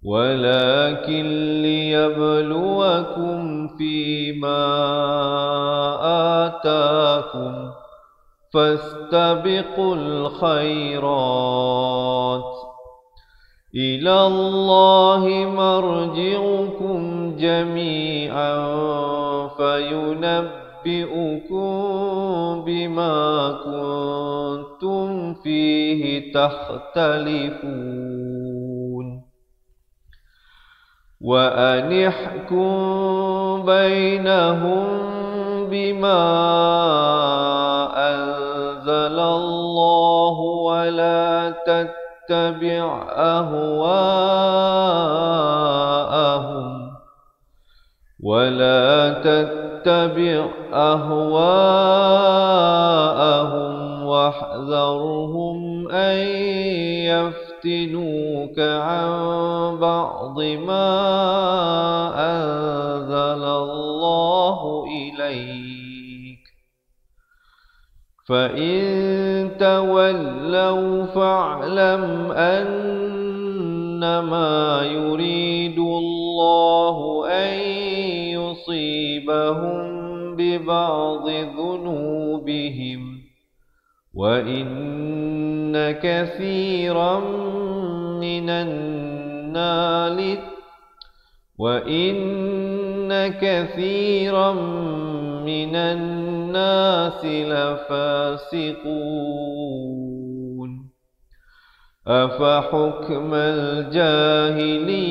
ولكن ليبلوكم فيما آتاكم فاستبقوا الخيرات إلى الله مرجعكم جميعا فينبئكم بما كنتم فيه تختلفون وأن احكم بينهم بما أنزل الله ولا تتبع أهواءهم واحذرهم أن يفتنوك عن بعض ما أنزل الله إليك فإن تولوا فاعلم أنما يريد الله أن يصيبهم ببعض ذنوبهم وإن كثيرا من الناس لفاسقون أفحكم الجاهلية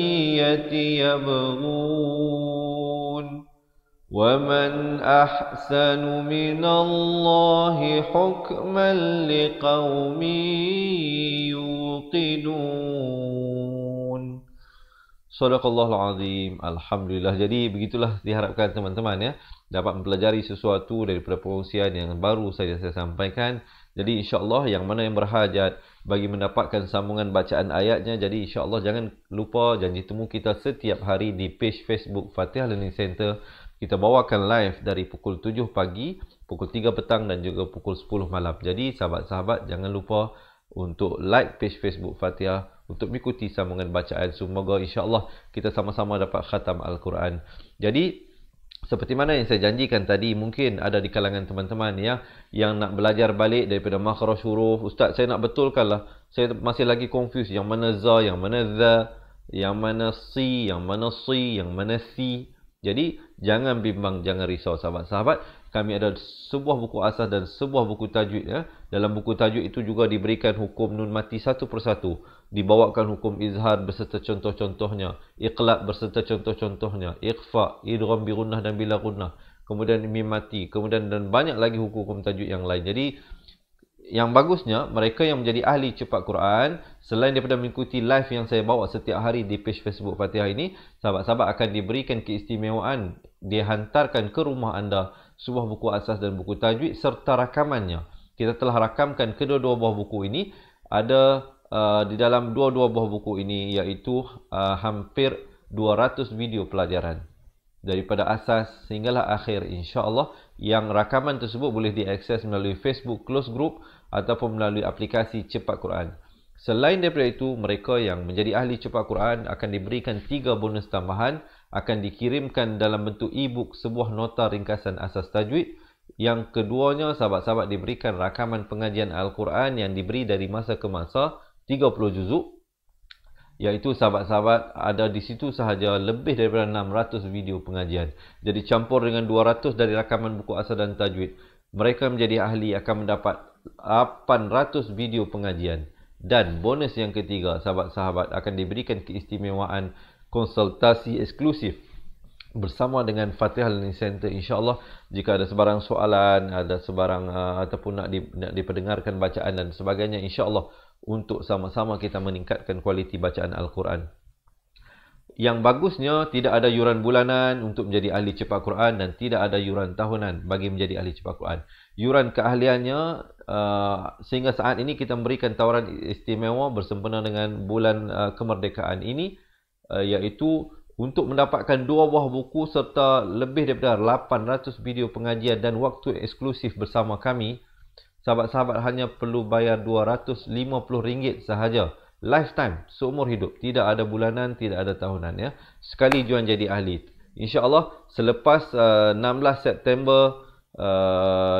يبغون ومن أحسن من الله حكما لقوم يوقنون. Sadaqallahul Azim. Alhamdulillah. Jadi begitulah diharapkan teman-teman ya dapat mempelajari sesuatu daripada pengusian yang baru saya sampaikan. Jadi insya-Allah yang mana yang berhajat bagi mendapatkan sambungan bacaan ayatnya, jadi insya-Allah jangan lupa janji temu kita setiap hari di page Facebook Fatihah Learning Center. Kita bawakan live dari pukul 7 pagi, pukul 3 petang dan juga pukul 10 malam. Jadi sahabat-sahabat jangan lupa untuk like page Facebook Fatihah untuk mengikuti sambungan bacaan. Semoga insya-Allah kita sama-sama dapat khatam Al-Quran. Jadi Seperti mana yang saya janjikan tadi, mungkin ada di kalangan teman-teman yang nak belajar balik daripada makhraj huruf. Ustaz, saya nak betulkanlah. Saya masih lagi confused. Yang mana za, yang mana za, yang mana si, yang mana si, yang mana si. Jadi, jangan bimbang, jangan risau sahabat-sahabat. Kami ada sebuah buku asas dan sebuah buku tajwid. Dalam buku tajwid itu juga diberikan hukum nun mati satu persatu. Dibawakan hukum izhar beserta contoh-contohnya. Iqlab beserta contoh-contohnya. Ikhfa, idgham bi gunnah dan bila gunnah. Kemudian mim mati. Kemudian dan banyak lagi hukum-hukum tajwid yang lain. Jadi, yang bagusnya, mereka yang menjadi ahli cepat Quran, selain daripada mengikuti live yang saya bawa setiap hari di page Facebook Fatihah ini, sahabat-sahabat akan diberikan keistimewaan, dihantarkan ke rumah anda sebuah buku asas dan buku tajwid serta rakamannya. Kita telah rakamkan kedua-dua buah buku ini. Ada di dalam dua-dua buah buku ini, iaitu hampir 200 video pelajaran. Daripada asas sehinggalah akhir, insya-Allah. Yang rakaman tersebut boleh diakses melalui Facebook Close Group ataupun melalui aplikasi Cepat Quran. Selain daripada itu, mereka yang menjadi ahli Cepat Quran akan diberikan 3 bonus tambahan, akan dikirimkan dalam bentuk e-book sebuah nota ringkasan asas tajwid. Yang keduanya, sahabat-sahabat diberikan rakaman pengajian Al-Quran yang diberi dari masa ke masa, 30 juzuk. Iaitu sahabat-sahabat ada di situ sahaja lebih daripada 600 video pengajian. Jadi campur dengan 200 dari rakaman buku asal dan tajwid. Mereka menjadi ahli akan mendapat 800 video pengajian. Dan bonus yang ketiga, sahabat-sahabat akan diberikan keistimewaan konsultasi eksklusif bersama dengan Fatihah Learning Center. InsyaAllah jika ada sebarang soalan, ada sebarang ataupun nak diperdengarkan bacaan dan sebagainya, insyaAllah untuk sama-sama kita meningkatkan kualiti bacaan Al-Quran. Yang bagusnya, tidak ada yuran bulanan untuk menjadi ahli cepat Quran dan tidak ada yuran tahunan bagi menjadi ahli cepat Quran. Yuran keahliannya, sehingga saat ini kita memberikan tawaran istimewa bersempena dengan bulan kemerdekaan ini, iaitu untuk mendapatkan 2 buah buku serta lebih daripada 800 video pengajian dan waktu eksklusif bersama kami. Sahabat-sahabat hanya perlu bayar RM250 sahaja. Lifetime, seumur hidup. Tidak ada bulanan, tidak ada tahunan. Ya. Sekali jual jadi ahli. InsyaAllah selepas 16 September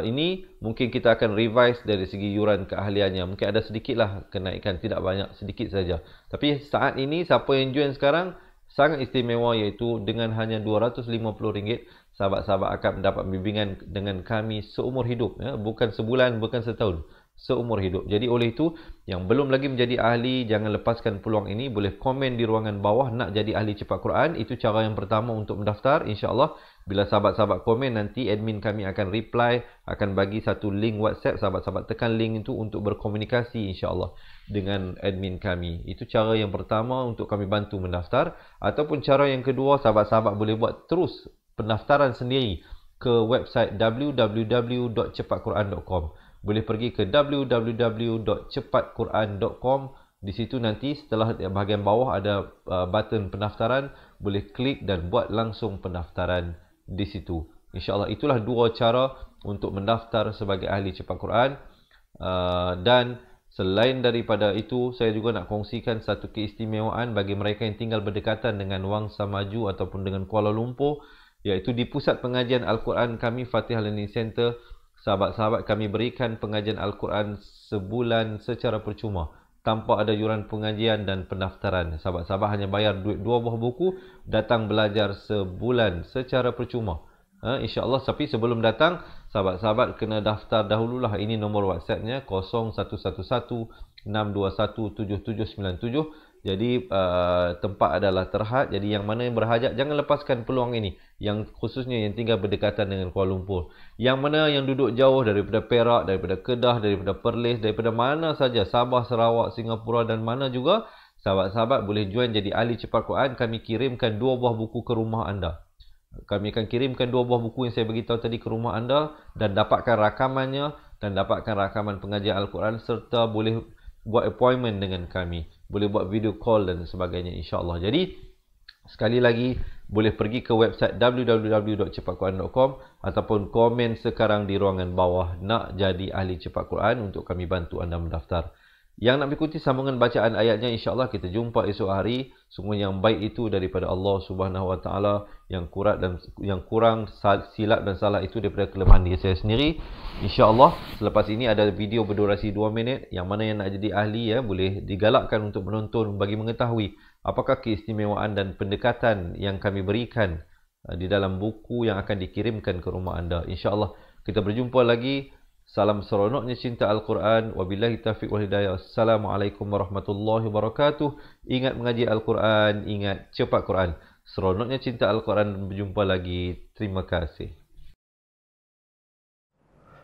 ini, mungkin kita akan revise dari segi yuran keahliannya. Mungkin ada sedikitlah kenaikan, tidak banyak, sedikit saja. Tapi saat ini, siapa yang join sekarang, sangat istimewa, iaitu dengan hanya RM250, sahabat-sahabat akan mendapat bimbingan dengan kami seumur hidup. Ya. Bukan sebulan, bukan setahun. Seumur hidup. Jadi oleh itu, yang belum lagi menjadi ahli, jangan lepaskan peluang ini. Boleh komen di ruangan bawah nak jadi ahli cepat Quran. Itu cara yang pertama untuk mendaftar. InsyaAllah, bila sahabat-sahabat komen, nanti admin kami akan reply, akan bagi satu link WhatsApp. Sahabat-sahabat tekan link itu untuk berkomunikasi insyaAllah dengan admin kami. Itu cara yang pertama untuk kami bantu mendaftar. Ataupun cara yang kedua, sahabat-sahabat boleh buat terus pendaftaran sendiri ke website www.cepatquran.com. Boleh pergi ke www.cepatquran.com. Di situ nanti setelah bahagian bawah ada button pendaftaran. Boleh klik dan buat langsung pendaftaran di situ. InsyaAllah itulah 2 cara untuk mendaftar sebagai ahli cepat Quran. Dan selain daripada itu, saya juga nak kongsikan satu keistimewaan bagi mereka yang tinggal berdekatan dengan Wangsa Maju ataupun dengan Kuala Lumpur. Iaitu di pusat pengajian Al-Quran kami, Fatihah Learning Center. Sahabat-sahabat kami berikan pengajian Al-Quran sebulan secara percuma, tanpa ada yuran pengajian dan pendaftaran. Sahabat-sahabat hanya bayar duit 2 buah buku, datang belajar sebulan secara percuma. InsyaAllah. Tapi sebelum datang, sahabat-sahabat kena daftar dahululah. Ini nombor WhatsAppnya 0111-621-7797. Jadi tempat adalah terhad. Jadi yang mana yang berhajat, jangan lepaskan peluang ini. Yang khususnya yang tinggal berdekatan dengan Kuala Lumpur. Yang mana yang duduk jauh daripada Perak, daripada Kedah, daripada Perlis, daripada mana saja, Sabah, Sarawak, Singapura dan mana juga, sahabat-sahabat boleh join jadi ahli cepat Quran. Kami kirimkan 2 buah buku ke rumah anda. Kami akan kirimkan 2 buah buku yang saya beritahu tadi ke rumah anda dan dapatkan rakamannya dan dapatkan rakaman pengajian Al-Quran serta boleh buat appointment dengan kami. Boleh buat video call dan sebagainya insyaAllah. Jadi, sekali lagi, boleh pergi ke website www.cepatquran.com ataupun komen sekarang di ruangan bawah nak jadi ahli cepat Quran untuk kami bantu anda mendaftar. Yang nak mengikuti sambungan bacaan ayatnya, insya-Allah kita jumpa esok hari. Semua yang baik itu daripada Allah Subhanahu Wa Taala, yang kurang silap dan salah itu daripada kelemahan diri saya sendiri. Insya-Allah selepas ini ada video berdurasi 2 minit, yang mana yang nak jadi ahli boleh digalakkan untuk menonton bagi mengetahui apakah keistimewaan dan pendekatan yang kami berikan di dalam buku yang akan dikirimkan ke rumah anda. Insya-Allah kita berjumpa lagi. Salam seronoknya cinta Al-Quran. Wabillahi taufiq wal hidayah. Assalamualaikum warahmatullahi wabarakatuh. Ingat mengaji Al-Quran, ingat cepat Quran. Seronoknya cinta Al-Quran. Berjumpa lagi. Terima kasih.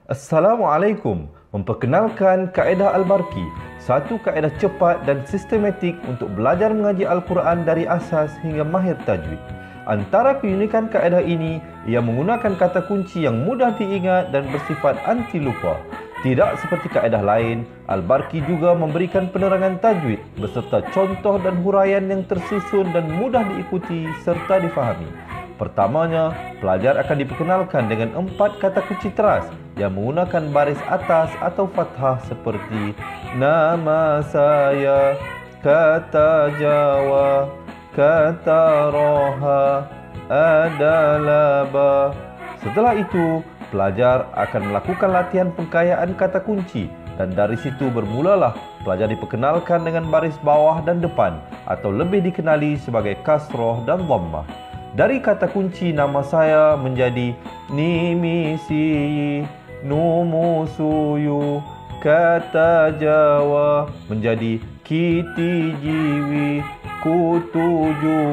Assalamualaikum. Memperkenalkan kaedah Al-Barki, satu kaedah cepat dan sistematik untuk belajar mengaji Al-Quran dari asas hingga mahir tajwid. Antara keunikan kaedah ini, ia menggunakan kata kunci yang mudah diingat dan bersifat anti lupa. Tidak seperti kaedah lain, Al-Barki juga memberikan penerangan tajwid beserta contoh dan huraian yang tersusun dan mudah diikuti serta difahami. Pertamanya, pelajar akan diperkenalkan dengan 4 kata kunci teras yang menggunakan baris atas atau fathah seperti nama saya, kata Jawa, kata roha, adalah ba. Setelah itu, pelajar akan melakukan latihan pengkayaan kata kunci dan dari situ bermulalah pelajar diperkenalkan dengan baris bawah dan depan atau lebih dikenali sebagai kasroh dan dhammah. Dari kata kunci nama saya menjadi nimisi, numusuyu, kata Jawa menjadi kiti jiwi, kutuju.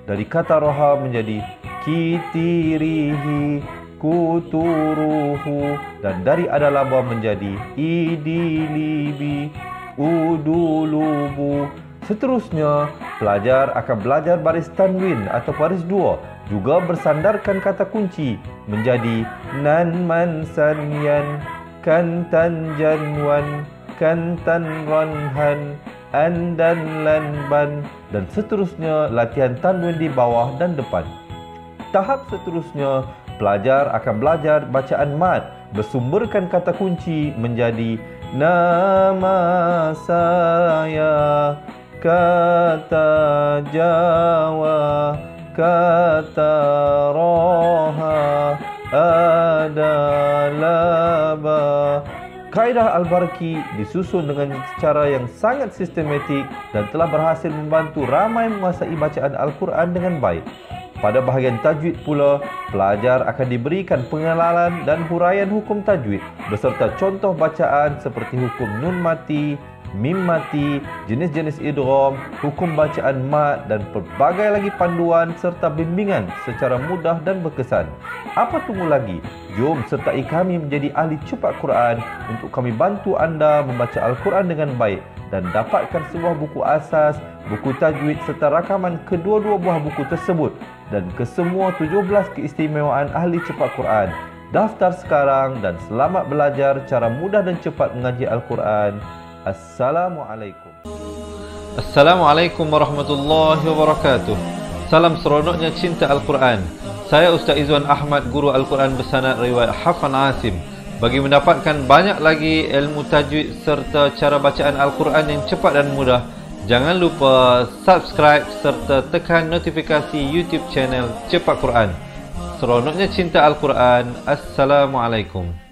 Dari kata roha menjadi kitirihi, kuturuhu. Dan dari adalaba menjadi idilibi, udulubu. Seterusnya, pelajar akan belajar baris tanwin atau baris dua, juga bersandarkan kata kunci menjadi nan man sanyan, kantan janwan, kantan ranhan, andan lanban, dan seterusnya latihan tanwin di bawah dan depan. Tahap seterusnya, pelajar akan belajar bacaan mad bersumberkan kata kunci menjadi nama saya, kata Jawa, kata roha, adalah ba. Kaedah Al-Barki disusun dengan cara yang sangat sistematik dan telah berhasil membantu ramai menguasai bacaan Al-Quran dengan baik. Pada bahagian tajwid pula, pelajar akan diberikan pengenalan dan huraian hukum tajwid beserta contoh bacaan seperti hukum nun mati, mim mati, jenis-jenis idgham, hukum bacaan mad dan pelbagai lagi panduan serta bimbingan secara mudah dan berkesan. Apa tunggu lagi? Jom sertai kami menjadi ahli cepat Quran untuk kami bantu anda membaca Al-Quran dengan baik dan dapatkan sebuah buku asas, buku tajwid serta rakaman kedua-dua buah buku tersebut dan kesemua 17 keistimewaan ahli cepat Quran. Daftar sekarang dan selamat belajar cara mudah dan cepat mengaji Al-Quran. Assalamualaikum. Assalamualaikum warahmatullahi wabarakatuh. Salam seronoknya cinta Al-Quran. Saya Ustaz Izwan Ahmad, guru Al-Quran bersanad riwayat Hafan Asim. Bagi mendapatkan banyak lagi ilmu tajwid serta cara bacaan Al-Quran yang cepat dan mudah, jangan lupa subscribe serta tekan notifikasi YouTube channel Cepat Quran. Seronoknya cinta Al-Quran. Assalamualaikum.